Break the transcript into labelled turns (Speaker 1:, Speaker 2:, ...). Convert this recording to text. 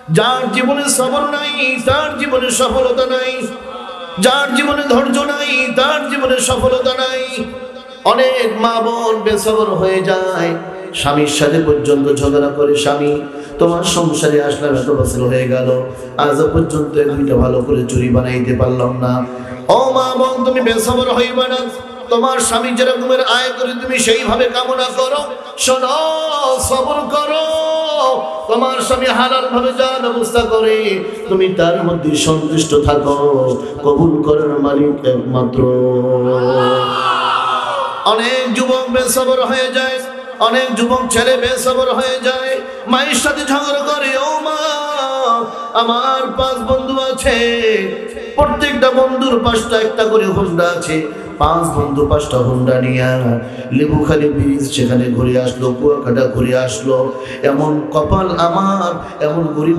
Speaker 1: যার জীবনে সবর নাই তার জীবনে সফলতা নাই, যার জীবনে ধৈর্য নাই তার জীবনে সফলতা নাই। অনেক মা বোন বেসবর হয়ে যায়, স্বামীর সাথে পর্যন্ত ঝগড়া করে, স্বামী তোমার সংসারে আসলাম এত বছর হয়ে গেল, আজ পর্যন্ত দুইটা ভালো করে চুরি বানাইতে পারলাম না। ও মা বোন, তুমি বেসবর হইবা না। তোমার স্বামী যেরকমের আয় করে তুমি সেইভাবে কামনা করো। শোনো, সবর করো। তোমার স্বামী হালাল ভাবে যা ব্যবস্থা করে তুমি তার মধ্যে সন্তুষ্ট থাকো। কবুল করার মালিক একমাত্র। অনেক যুবক বেসবর হয়ে যায়, অনেক যুবক ছেলে বেসবর হয়ে যায়, মায়ের সাথে ঝগড়া করে। ও মা, আমার 5 বন্ধু আছে, প্রত্যেকটা বন্ধুর 5টা একটা করে হোন্ডা আছে। 5 বন্ধু 5টা হোন্ডা নিয়ে লেবুখালী ব্রিজ সেখানে ঘুরে আসলো, কুয়াকাটা ঘুরে আসলো। এমন কপাল আমার, এমন গরিব